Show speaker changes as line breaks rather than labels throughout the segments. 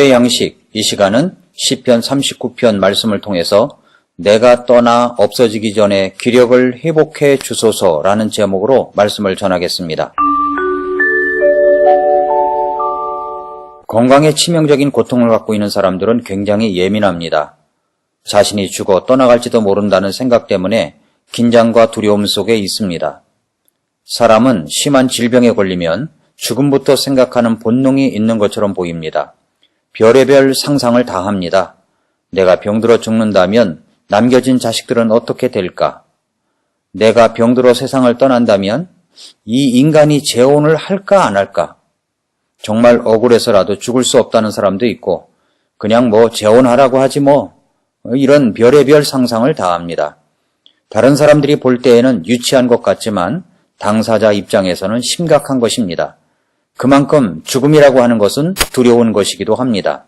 기도의 양식, 이 시간은 시편 39편 말씀을 통해서 내가 떠나 없어지기 전에 기력을 회복해 주소서라는 제목으로 말씀을 전하겠습니다. 건강에 치명적인 고통을 갖고 있는 사람들은 굉장히 예민합니다. 자신이 죽어 떠나갈지도 모른다는 생각 때문에 긴장과 두려움 속에 있습니다. 사람은 심한 질병에 걸리면 죽음부터 생각하는 본능이 있는 것처럼 보입니다. 별의별 상상을 다 합니다. 내가 병들어 죽는다면 남겨진 자식들은 어떻게 될까? 내가 병들어 세상을 떠난다면 이 인간이 재혼을 할까 안 할까? 정말 억울해서라도 죽을 수 없다는 사람도 있고 그냥 재혼하라고 하지 이런 별의별 상상을 다 합니다. 다른 사람들이 볼 때에는 유치한 것 같지만 당사자 입장에서는 심각한 것입니다. 그만큼 죽음이라고 하는 것은 두려운 것이기도 합니다.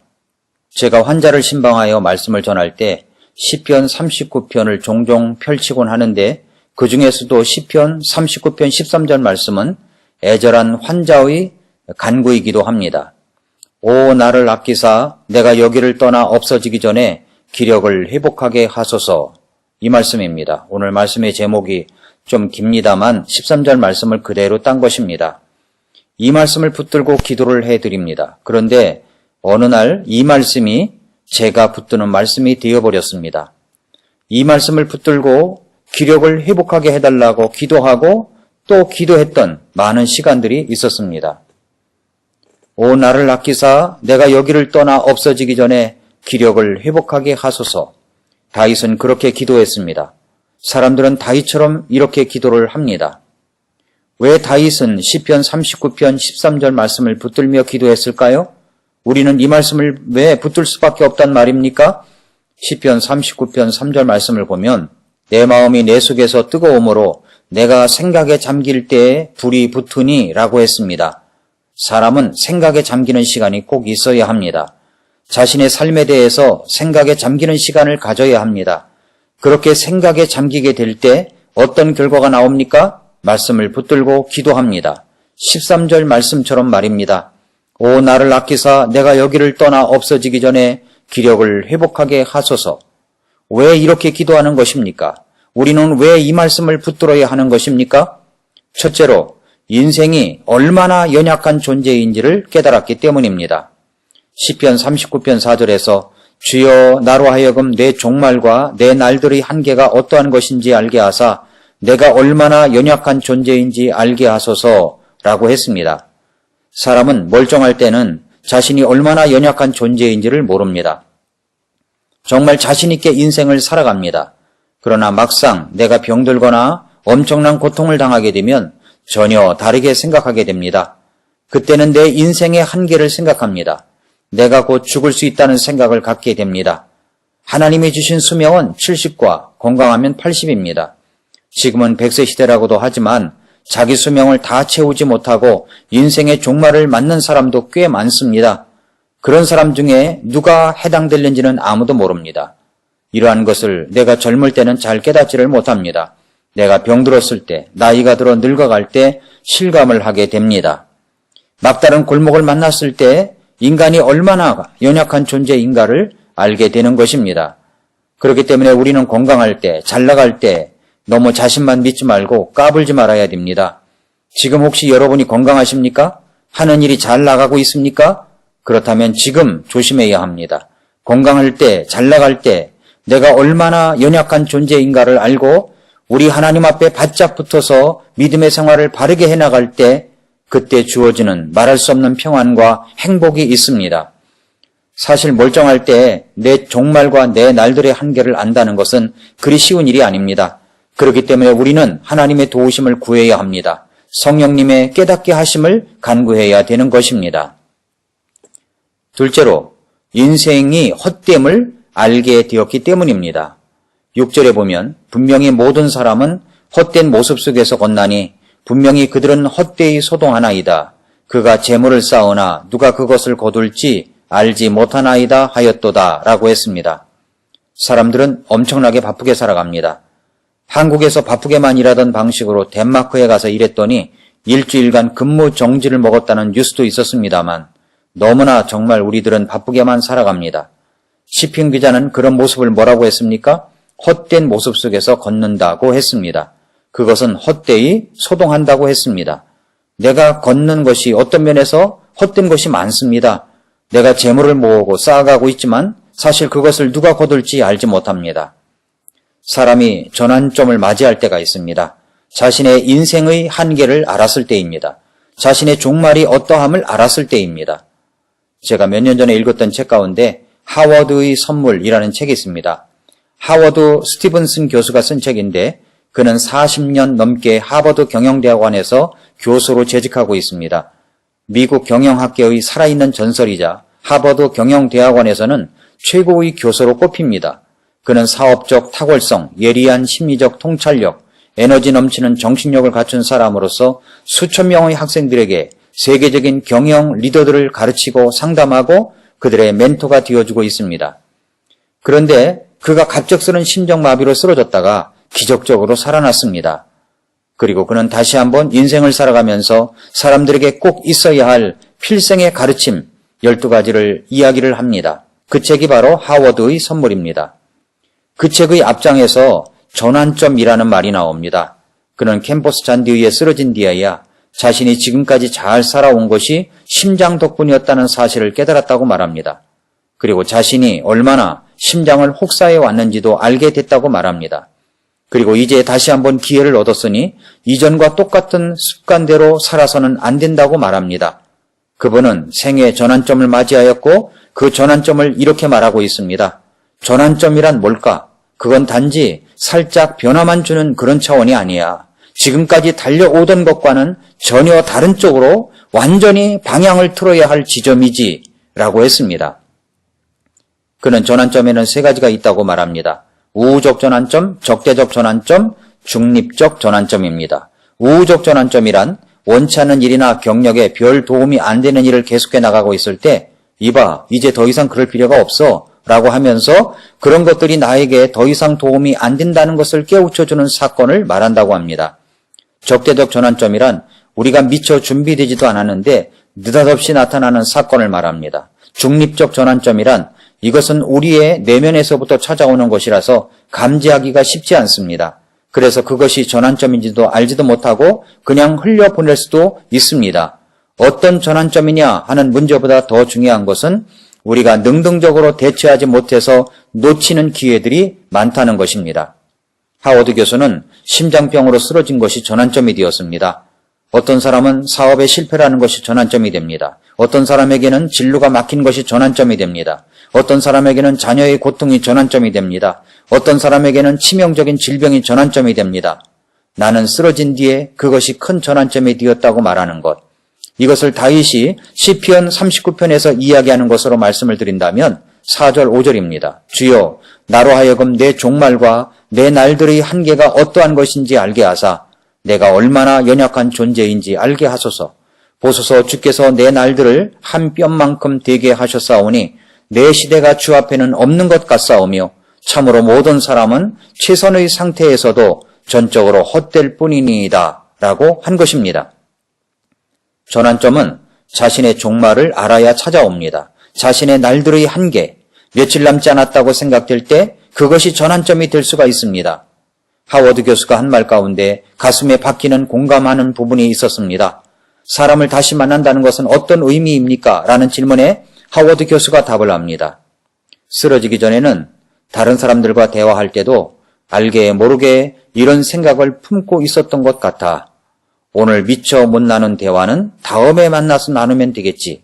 제가 환자를 신방하여 말씀을 전할 때 시편 39편을 종종 펼치곤 하는데 그 중에서도 시편 39편 13절 말씀은 애절한 환자의 간구이기도 합니다. 오 나를 아끼사 내가 여기를 떠나 없어지기 전에 기력을 회복하게 하소서, 이 말씀입니다. 오늘 말씀의 제목이 좀 깁니다만 13절 말씀을 그대로 딴 것입니다. 이 말씀을 붙들고 기도를 해드립니다. 그런데 어느 날 이 말씀이 제가 붙드는 말씀이 되어버렸습니다. 이 말씀을 붙들고 기력을 회복하게 해달라고 기도하고 또 기도했던 많은 시간들이 있었습니다. 오 나를 아끼사 내가 여기를 떠나 없어지기 전에 기력을 회복하게 하소서. 다윗은 그렇게 기도했습니다. 사람들은 다윗처럼 이렇게 기도를 합니다. 왜 다윗은 시편 39편 13절 말씀을 붙들며 기도했을까요? 우리는 이 말씀을 왜 붙들 수밖에 없단 말입니까? 시편 39편 3절 말씀을 보면 내 마음이 내 속에서 뜨거움으로 내가 생각에 잠길 때에 불이 붙으니 라고 했습니다. 사람은 생각에 잠기는 시간이 꼭 있어야 합니다. 자신의 삶에 대해서 생각에 잠기는 시간을 가져야 합니다. 그렇게 생각에 잠기게 될 때 어떤 결과가 나옵니까? 말씀을 붙들고 기도합니다. 13절 말씀처럼 말입니다. 오 나를 아끼사 내가 여기를 떠나 없어지기 전에 기력을 회복하게 하소서. 왜 이렇게 기도하는 것입니까? 우리는 왜 이 말씀을 붙들어야 하는 것입니까? 첫째로 인생이 얼마나 연약한 존재인지를 깨달았기 때문입니다. 시편 39편 4절에서 주여 나로 하여금 내 종말과 내 날들의 한계가 어떠한 것인지 알게 하사 내가 얼마나 연약한 존재인지 알게 하소서라고 했습니다. 사람은 멀쩡할 때는 자신이 얼마나 연약한 존재인지를 모릅니다. 정말 자신 있게 인생을 살아갑니다. 그러나 막상 내가 병들거나 엄청난 고통을 당하게 되면 전혀 다르게 생각하게 됩니다. 그때는 내 인생의 한계를 생각합니다. 내가 곧 죽을 수 있다는 생각을 갖게 됩니다. 하나님이 주신 수명은 70과 건강하면 80입니다. 지금은 100세 시대라고도 하지만 자기 수명을 다 채우지 못하고 인생의 종말을 맞는 사람도 꽤 많습니다. 그런 사람 중에 누가 해당될는지는 아무도 모릅니다. 이러한 것을 내가 젊을 때는 잘 깨닫지를 못합니다. 내가 병들었을 때, 나이가 들어 늙어갈 때 실감을 하게 됩니다. 막다른 골목을 만났을 때 인간이 얼마나 연약한 존재인가를 알게 되는 것입니다. 그렇기 때문에 우리는 건강할 때, 잘 나갈 때 너무 자신만 믿지 말고 까불지 말아야 됩니다. 지금 혹시 여러분이 건강하십니까? 하는 일이 잘 나가고 있습니까? 그렇다면 지금 조심해야 합니다. 건강할 때, 잘 나갈 때 내가 얼마나 연약한 존재인가를 알고 우리 하나님 앞에 바짝 붙어서 믿음의 생활을 바르게 해나갈 때 그때 주어지는 말할 수 없는 평안과 행복이 있습니다. 사실 멀쩡할 때 내 종말과 내 날들의 한계를 안다는 것은 그리 쉬운 일이 아닙니다. 그렇기 때문에 우리는 하나님의 도우심을 구해야 합니다. 성령님의 깨닫게 하심을 간구해야 되는 것입니다. 둘째로 인생이 헛됨을 알게 되었기 때문입니다. 6절에 보면 분명히 모든 사람은 헛된 모습 속에서 건나니 분명히 그들은 헛되이 소동하나이다. 그가 재물을 쌓으나 누가 그것을 거둘지 알지 못하나이다 하였도다 라고 했습니다. 사람들은 엄청나게 바쁘게 살아갑니다. 한국에서 바쁘게만 일하던 방식으로 덴마크에 가서 일했더니 일주일간 근무 정지를 먹었다는 뉴스도 있었습니다만 너무나 정말 우리들은 바쁘게만 살아갑니다. 시편 기자는 그런 모습을 뭐라고 했습니까? 헛된 모습 속에서 걷는다고 했습니다. 그것은 헛되이 소동한다고 했습니다. 내가 걷는 것이 어떤 면에서 헛된 것이 많습니다. 내가 재물을 모으고 쌓아가고 있지만 사실 그것을 누가 거둘지 알지 못합니다. 사람이 전환점을 맞이할 때가 있습니다. 자신의 인생의 한계를 알았을 때입니다. 자신의 종말이 어떠함을 알았을 때입니다. 제가 몇 년 전에 읽었던 책 가운데 하워드의 선물이라는 책이 있습니다. 하워드 스티븐슨 교수가 쓴 책인데 그는 40년 넘게 하버드 경영대학원에서 교수로 재직하고 있습니다. 미국 경영학계의 살아있는 전설이자 하버드 경영대학원에서는 최고의 교수로 꼽힙니다. 그는 사업적 탁월성, 예리한 심리적 통찰력, 에너지 넘치는 정신력을 갖춘 사람으로서 수천 명의 학생들에게 세계적인 경영 리더들을 가르치고 상담하고 그들의 멘토가 되어주고 있습니다. 그런데 그가 갑작스런 심정마비로 쓰러졌다가 기적적으로 살아났습니다. 그리고 그는 다시 한번 인생을 살아가면서 사람들에게 꼭 있어야 할 필생의 가르침 12가지를 이야기를 합니다. 그 책이 바로 하워드의 선물입니다. 그 책의 앞장에서 전환점이라는 말이 나옵니다. 그는 캠퍼스 잔디 위에 쓰러진 뒤에야 자신이 지금까지 잘 살아온 것이 심장 덕분이었다는 사실을 깨달았다고 말합니다. 그리고 자신이 얼마나 심장을 혹사해 왔는지도 알게 됐다고 말합니다. 그리고 이제 다시 한번 기회를 얻었으니 이전과 똑같은 습관대로 살아서는 안 된다고 말합니다. 그분은 생애 전환점을 맞이하였고 그 전환점을 이렇게 말하고 있습니다. 전환점이란 뭘까? 그건 단지 살짝 변화만 주는 그런 차원이 아니야. 지금까지 달려오던 것과는 전혀 다른 쪽으로 완전히 방향을 틀어야 할 지점이지 라고 했습니다. 그는 전환점에는 3가지가 있다고 말합니다. 우호적 전환점, 적대적 전환점, 중립적 전환점입니다. 우호적 전환점이란 원치 않는 일이나 경력에 별 도움이 안 되는 일을 계속해 나가고 있을 때 이봐, 이제 더 이상 그럴 필요가 없어 라고 하면서 그런 것들이 나에게 더 이상 도움이 안 된다는 것을 깨우쳐주는 사건을 말한다고 합니다. 적대적 전환점이란 우리가 미처 준비되지도 않았는데 느닷없이 나타나는 사건을 말합니다. 중립적 전환점이란 이것은 우리의 내면에서부터 찾아오는 것이라서 감지하기가 쉽지 않습니다. 그래서 그것이 전환점인지도 알지도 못하고 그냥 흘려보낼 수도 있습니다. 어떤 전환점이냐 하는 문제보다 더 중요한 것은 우리가 능동적으로 대처하지 못해서 놓치는 기회들이 많다는 것입니다. 하워드 교수는 심장병으로 쓰러진 것이 전환점이 되었습니다. 어떤 사람은 사업에 실패하는 것이 전환점이 됩니다. 어떤 사람에게는 진로가 막힌 것이 전환점이 됩니다. 어떤 사람에게는 자녀의 고통이 전환점이 됩니다. 어떤 사람에게는 치명적인 질병이 전환점이 됩니다. 나는 쓰러진 뒤에 그것이 큰 전환점이 되었다고 말하는 것. 이것을 다윗이 시편 39편에서 이야기하는 것으로 말씀을 드린다면 4절 5절입니다. 주여 나로 하여금 내 종말과 내 날들의 한계가 어떠한 것인지 알게 하사 내가 얼마나 연약한 존재인지 알게 하소서. 보소서 주께서 내 날들을 한 뼘만큼 되게 하셨사오니 내 시대가 주 앞에는 없는 것 같사오며 참으로 모든 사람은 최선의 상태에서도 전적으로 헛될 뿐이니이다 라고 한 것입니다. 전환점은 자신의 종말을 알아야 찾아옵니다. 자신의 날들의 한계, 며칠 남지 않았다고 생각될 때 그것이 전환점이 될 수가 있습니다. 하워드 교수가 한 말 가운데 가슴에 박히는 공감하는 부분이 있었습니다. 사람을 다시 만난다는 것은 어떤 의미입니까? 라는 질문에 하워드 교수가 답을 합니다. 쓰러지기 전에는 다른 사람들과 대화할 때도 알게 모르게 이런 생각을 품고 있었던 것 같아. 오늘 미처 못 나눈 대화는 다음에 만나서 나누면 되겠지.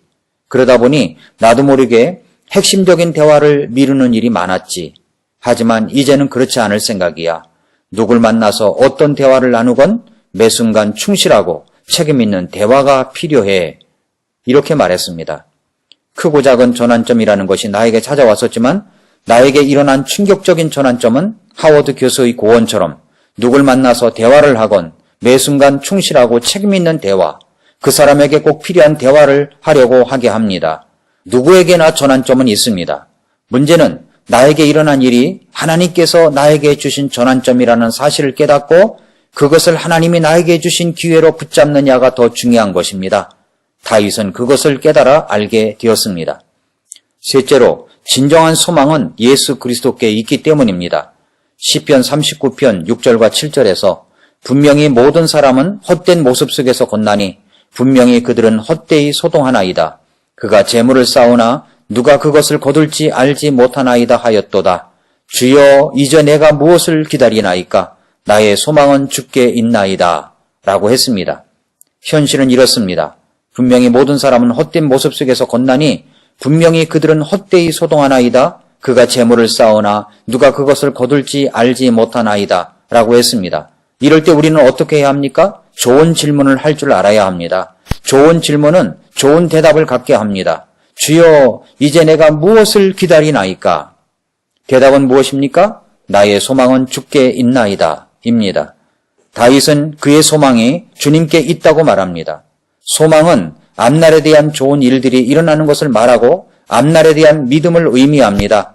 그러다 보니 나도 모르게 핵심적인 대화를 미루는 일이 많았지. 하지만 이제는 그렇지 않을 생각이야. 누굴 만나서 어떤 대화를 나누건 매 순간 충실하고 책임있는 대화가 필요해. 이렇게 말했습니다. 크고 작은 전환점이라는 것이 나에게 찾아왔었지만 나에게 일어난 충격적인 전환점은 하워드 교수의 고언처럼 누굴 만나서 대화를 하건 매 순간 충실하고 책임있는 대화, 그 사람에게 꼭 필요한 대화를 하려고 하게 합니다. 누구에게나 전환점은 있습니다. 문제는 나에게 일어난 일이 하나님께서 나에게 주신 전환점이라는 사실을 깨닫고 그것을 하나님이 나에게 주신 기회로 붙잡느냐가 더 중요한 것입니다. 다윗은 그것을 깨달아 알게 되었습니다. 셋째로 진정한 소망은 예수 그리스도께 있기 때문입니다. 시편 39편 6절과 7절에서 분명히 모든 사람은 헛된 모습 속에서 곤나니 분명히 그들은 헛되이 소동하나이다. 그가 재물을 쌓으나 누가 그것을 거둘지 알지 못하나이다 하였도다. 주여 이제 내가 무엇을 기다리나이까? 나의 소망은 주께 있나이다. 라고 했습니다. 현실은 이렇습니다. 분명히 모든 사람은 헛된 모습 속에서 곤나니 분명히 그들은 헛되이 소동하나이다. 그가 재물을 쌓으나 누가 그것을 거둘지 알지 못하나이다. 라고 했습니다. 이럴 때 우리는 어떻게 해야 합니까? 좋은 질문을 할 줄 알아야 합니다. 좋은 질문은 좋은 대답을 갖게 합니다. 주여 이제 내가 무엇을 기다리나이까? 대답은 무엇입니까? 나의 소망은 주께 있나이다 입니다. 다윗은 그의 소망이 주님께 있다고 말합니다. 소망은 앞날에 대한 좋은 일들이 일어나는 것을 말하고 앞날에 대한 믿음을 의미합니다.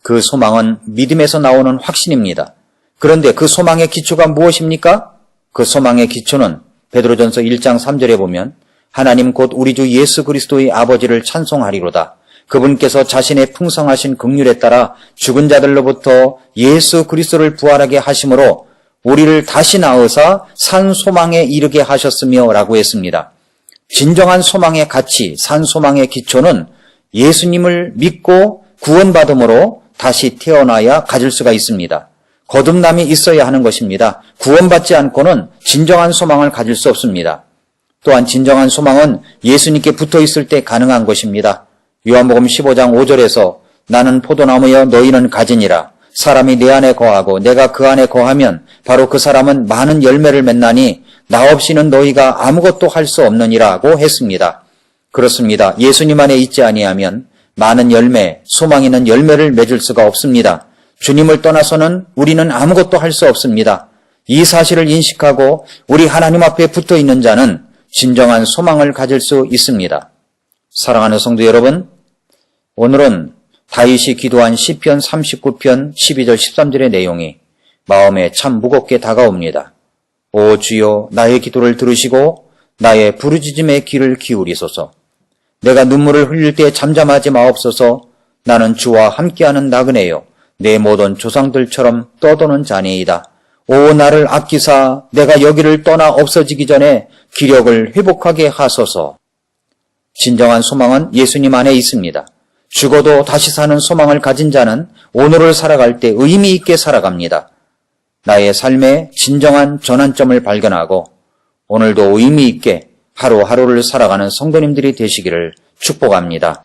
그 소망은 믿음에서 나오는 확신입니다. 그런데 그 소망의 기초가 무엇입니까? 그 소망의 기초는 베드로전서 1장 3절에 보면 하나님 곧 우리 주 예수 그리스도의 아버지를 찬송하리로다. 그분께서 자신의 풍성하신 긍휼에 따라 죽은 자들로부터 예수 그리스도를 부활하게 하심으로 우리를 다시 낳으사 산 소망에 이르게 하셨으며 라고 했습니다. 진정한 소망의 가치, 산 소망의 기초는 예수님을 믿고 구원받음으로 다시 태어나야 가질 수가 있습니다. 거듭남이 있어야 하는 것입니다. 구원받지 않고는 진정한 소망을 가질 수 없습니다. 또한 진정한 소망은 예수님께 붙어 있을 때 가능한 것입니다. 요한복음 15장 5절에서 나는 포도나무여 너희는 가지니라. 사람이 내 안에 거하고 내가 그 안에 거하면 바로 그 사람은 많은 열매를 맺나니 나 없이는 너희가 아무것도 할 수 없느니라고 했습니다. 그렇습니다. 예수님 안에 있지 아니하면 많은 열매, 소망 있는 열매를 맺을 수가 없습니다. 주님을 떠나서는 우리는 아무것도 할 수 없습니다. 이 사실을 인식하고 우리 하나님 앞에 붙어 있는 자는 진정한 소망을 가질 수 있습니다. 사랑하는 성도 여러분, 오늘은 다윗이 기도한 시편 39편 12절 13절의 내용이 마음에 참 무겁게 다가옵니다. 오 주여 나의 기도를 들으시고 나의 부르짖음의 귀를 기울이소서. 내가 눈물을 흘릴 때 잠잠하지 마옵소서. 나는 주와 함께하는 나그네요. 내 모든 조상들처럼 떠도는 자니이다. 오 나를 아끼사 내가 여기를 떠나 없어지기 전에 기력을 회복하게 하소서. 진정한 소망은 예수님 안에 있습니다. 죽어도 다시 사는 소망을 가진 자는 오늘을 살아갈 때 의미 있게 살아갑니다. 나의 삶의 진정한 전환점을 발견하고 오늘도 의미 있게 하루하루를 살아가는 성도님들이 되시기를 축복합니다.